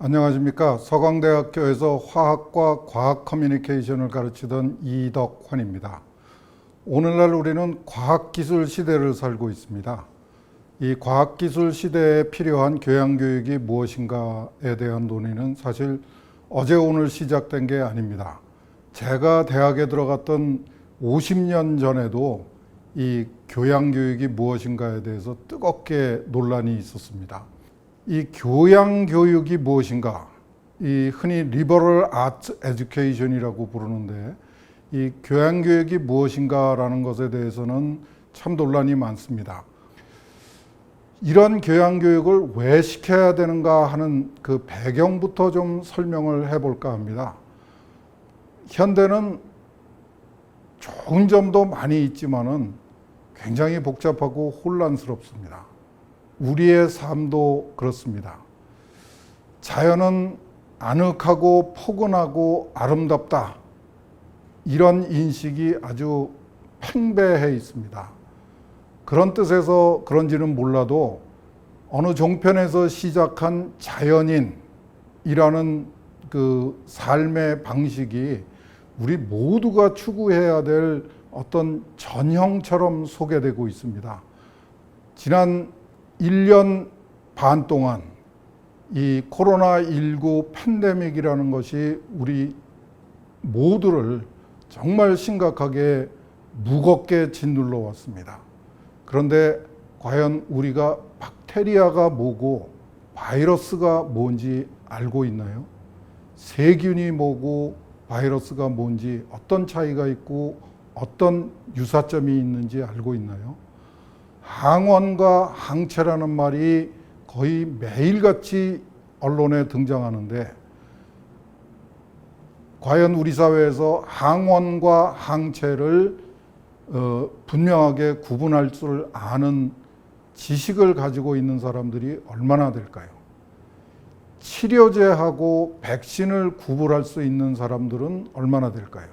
안녕하십니까. 서강대학교에서 화학과 과학 커뮤니케이션을 가르치던 이덕환입니다. 오늘날 우리는 과학기술 시대를 살고 있습니다. 이 과학기술 시대에 필요한 교양교육이 무엇인가에 대한 논의는 사실 어제 오늘 시작된 게 아닙니다. 제가 대학에 들어갔던 50년 전에도 이 교양교육이 무엇인가에 대해서 뜨겁게 논란이 있었습니다. 이 교양교육이 무엇인가? 이 흔히 리버럴 아트 에듀케이션이라고 부르는데 이 교양교육이 무엇인가라는 것에 대해서는 참 논란이 많습니다. 이런 교양교육을 왜 시켜야 되는가 하는 그 배경부터 좀 설명을 해볼까 합니다. 현대는 좋은 점도 많이 있지만은 굉장히 복잡하고 혼란스럽습니다. 우리의 삶도 그렇습니다. 자연은 아늑하고 포근하고 아름답다. 이런 인식이 아주 팽배해 있습니다. 그런 뜻에서 그런지는 몰라도 어느 종편에서 시작한 자연인이라는 그 삶의 방식이 우리 모두가 추구해야 될 어떤 전형처럼 소개되고 있습니다. 지난 1년 반 동안 이 코로나19 팬데믹이라는 것이 우리 모두를 정말 심각하게 무겁게 짓눌러 왔습니다. 그런데 과연 우리가 박테리아가 뭐고 바이러스가 뭔지 알고 있나요? 세균이 뭐고 바이러스가 뭔지 어떤 차이가 있고 어떤 유사점이 있는지 알고 있나요? 항원과 항체라는 말이 거의 매일같이 언론에 등장하는데 과연 우리 사회에서 항원과 항체를 분명하게 구분할 줄 아는 지식을 가지고 있는 사람들이 얼마나 될까요? 치료제하고 백신을 구분할 수 있는 사람들은 얼마나 될까요?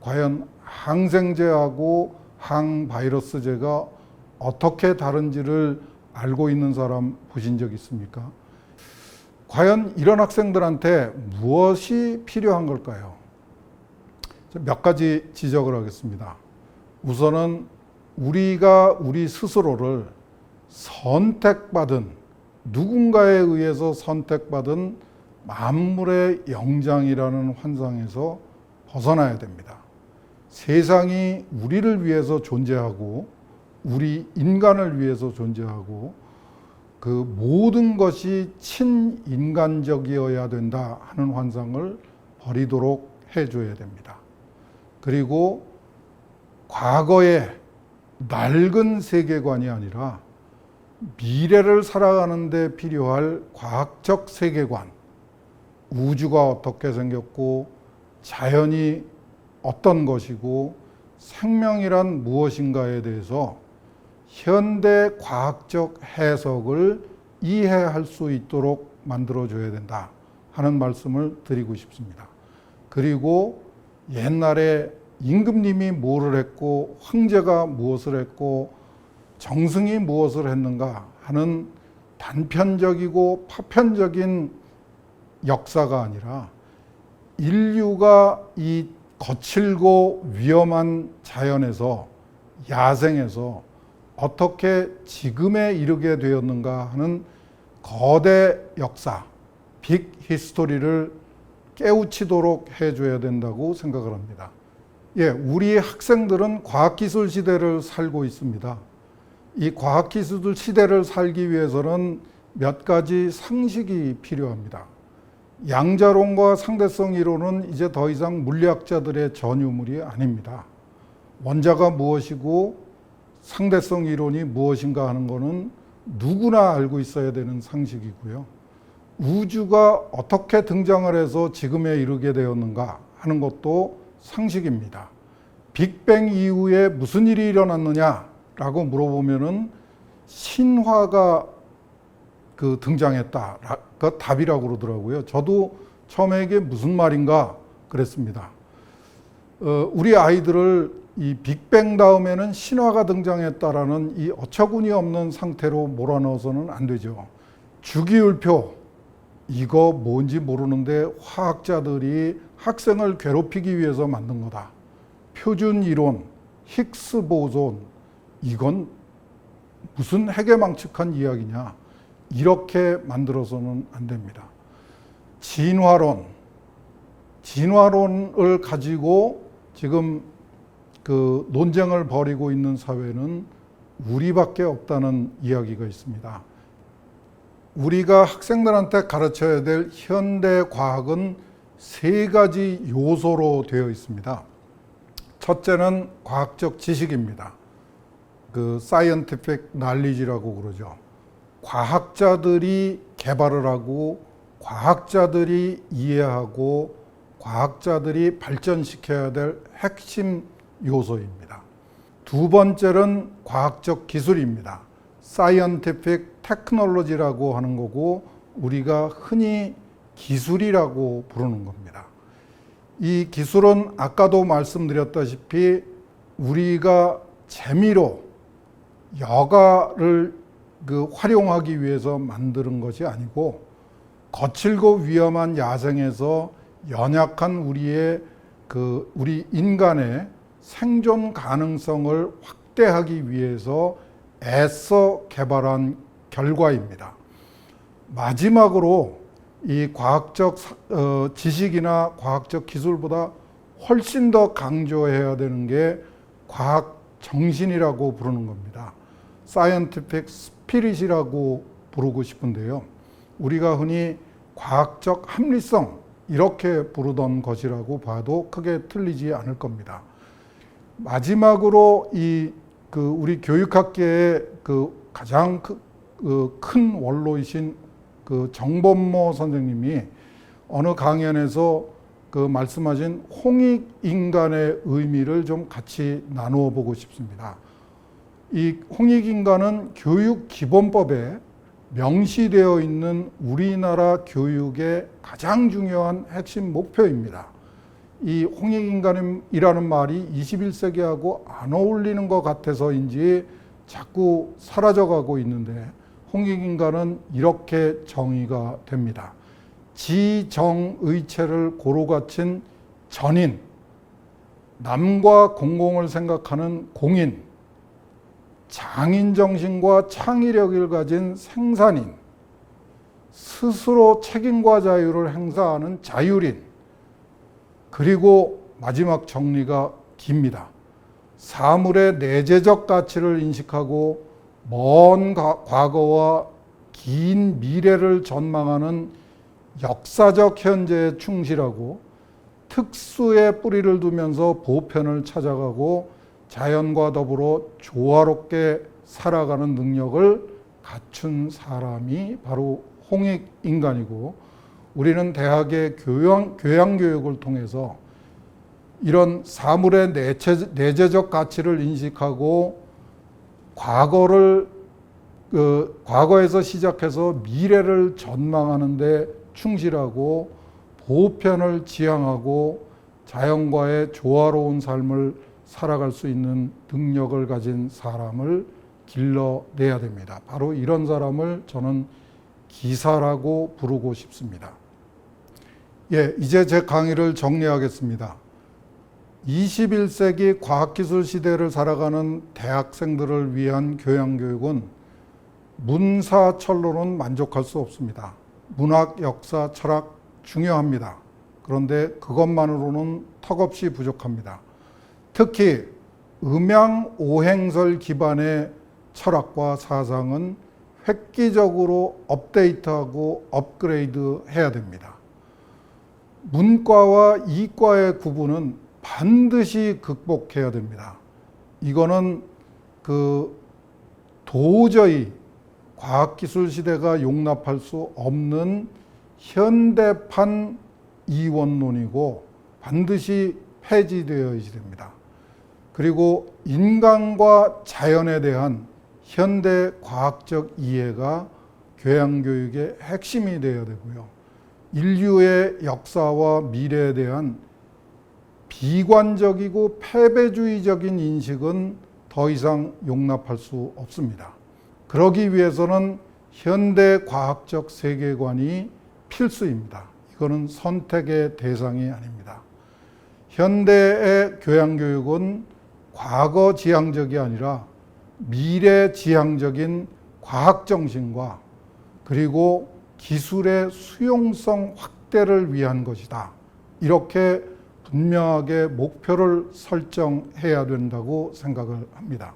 과연 항생제하고 항바이러스제가 어떻게 다른지를 알고 있는 사람 보신 적 있습니까? 과연 이런 학생들한테 무엇이 필요한 걸까요? 몇 가지 지적을 하겠습니다. 우선은 우리가 우리 스스로를 선택받은, 누군가에 의해서 선택받은 만물의 영장이라는 환상에서 벗어나야 됩니다. 세상이 우리를 위해서 존재하고 우리 인간을 위해서 존재하고 그 모든 것이 친인간적이어야 된다 하는 환상을 버리도록 해줘야 됩니다. 그리고 과거의 낡은 세계관이 아니라 미래를 살아가는 데 필요할 과학적 세계관, 우주가 어떻게 생겼고 자연이 어떤 것이고 생명이란 무엇인가에 대해서 현대 과학적 해석을 이해할 수 있도록 만들어줘야 된다 하는 말씀을 드리고 싶습니다. 그리고 옛날에 임금님이 뭐를 했고 황제가 무엇을 했고 정승이 무엇을 했는가 하는 단편적이고 파편적인 역사가 아니라 인류가 이 거칠고 위험한 자연에서 야생에서 어떻게 지금에 이르게 되었는가 하는 거대 역사, 빅 히스토리를 깨우치도록 해줘야 된다고 생각을 합니다. 예, 우리 학생들은 과학기술 시대를 살고 있습니다. 이 과학기술 시대를 살기 위해서는 몇 가지 상식이 필요합니다. 양자론과 상대성 이론은 이제 더 이상 물리학자들의 전유물이 아닙니다. 원자가 무엇이고 상대성 이론이 무엇인가 하는 것은 누구나 알고 있어야 되는 상식이고요. 우주가 어떻게 등장을 해서 지금에 이르게 되었는가 하는 것도 상식입니다. 빅뱅 이후에 무슨 일이 일어났느냐라고 물어보면은 신화가 등장했다가 답이라고 그러더라고요. 저도 처음에 이게 무슨 말인가 그랬습니다. 우리 아이들을 이 빅뱅 다음에는 신화가 등장했다라는 이 어처구니 없는 상태로 몰아넣어서는 안 되죠. 주기율표, 이거 뭔지 모르는데 화학자들이 학생을 괴롭히기 위해서 만든 거다. 표준 이론, 힉스 보존, 이건 무슨 해괴망측한 이야기냐. 이렇게 만들어서는 안 됩니다. 진화론을 가지고 지금 그 논쟁을 벌이고 있는 사회는 우리밖에 없다는 이야기가 있습니다. 우리가 학생들한테 가르쳐야 될 현대 과학은 세 가지 요소로 되어 있습니다. 첫째는 과학적 지식입니다. 그 scientific knowledge라고 그러죠. 과학자들이 개발을 하고 과학자들이 이해하고 과학자들이 발전시켜야 될 핵심 요소입니다. 두 번째는 과학적 기술입니다. scientific technology라고 하는 거고 우리가 흔히 기술이라고 부르는 겁니다. 이 기술은 아까도 말씀드렸다시피 우리가 재미로 여가를 활용하기 위해서 만드는 것이 아니고 거칠고 위험한 야생에서 연약한 우리 인간의 생존 가능성을 확대하기 위해서 애써 개발한 결과입니다. 마지막으로 이 과학적 지식이나 과학적 기술보다 훨씬 더 강조해야 되는 게 과학 정신이라고 부르는 겁니다. scientific spirit이라고 부르고 싶은데요. 우리가 흔히 과학적 합리성 이렇게 부르던 것이라고 봐도 크게 틀리지 않을 겁니다. 마지막으로 우리 교육학계의 가장 큰 원로이신 정범모 선생님이 어느 강연에서 말씀하신 홍익인간의 의미를 좀 같이 나누어 보고 싶습니다. 이 홍익인간은 교육기본법에 명시되어 있는 우리나라 교육의 가장 중요한 핵심 목표입니다. 이 홍익인간이라는 말이 21세기하고 안 어울리는 것 같아서인지 자꾸 사라져가고 있는데 홍익인간은 이렇게 정의가 됩니다. 지정의체를 고루 갖춘 전인, 남과 공공을 생각하는 공인, 장인정신과 창의력을 가진 생산인, 스스로 책임과 자유를 행사하는 자율인, 그리고 마지막 정리가 깁니다. 사물의 내재적 가치를 인식하고 먼 과거와 긴 미래를 전망하는 역사적 현재에 충실하고 특수의 뿌리를 두면서 보편을 찾아가고 자연과 더불어 조화롭게 살아가는 능력을 갖춘 사람이 바로 홍익인간이고 우리는 대학의 교양교육을 통해서 이런 사물의 내재적 가치를 인식하고 과거에서 시작해서 미래를 전망하는 데 충실하고 보편을 지향하고 자연과의 조화로운 삶을 살아갈 수 있는 능력을 가진 사람을 길러내야 됩니다. 바로 이런 사람을 저는 기사라고 부르고 싶습니다. 이제 제 강의를 정리하겠습니다. 21세기 과학기술 시대를 살아가는 대학생들을 위한 교양교육은 문사철로는 만족할 수 없습니다. 문학, 역사, 철학 중요합니다. 그런데 그것만으로는 턱없이 부족합니다. 특히 음양오행설 기반의 철학과 사상은 획기적으로 업데이트하고 업그레이드 해야 됩니다. 문과와 이과의 구분은 반드시 극복해야 됩니다. 이거는 도저히 과학기술 시대가 용납할 수 없는 현대판 이원론이고 반드시 폐지되어야 됩니다. 그리고 인간과 자연에 대한 현대 과학적 이해가 교양교육의 핵심이 되어야 되고요. 인류의 역사와 미래에 대한 비관적이고 패배주의적인 인식은 더 이상 용납할 수 없습니다. 그러기 위해서는 현대 과학적 세계관이 필수입니다. 이거는 선택의 대상이 아닙니다. 현대의 교양교육은 과거 지향적이 아니라 미래 지향적인 과학정신과 그리고 기술의 수용성 확대를 위한 것이다. 이렇게 분명하게 목표를 설정해야 된다고 생각을 합니다.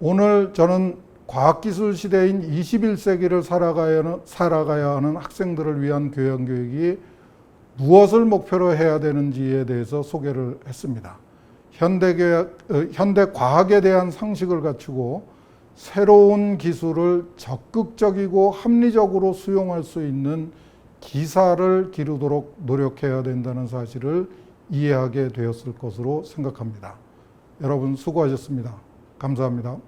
오늘 저는 과학기술 시대인 21세기를 살아가야 하는 학생들을 위한 교양교육이 무엇을 목표로 해야 되는지에 대해서 소개를 했습니다. 현대 과학에 대한 상식을 갖추고 새로운 기술을 적극적이고 합리적으로 수용할 수 있는 기사를 기르도록 노력해야 된다는 사실을 이해하게 되었을 것으로 생각합니다. 여러분 수고하셨습니다. 감사합니다.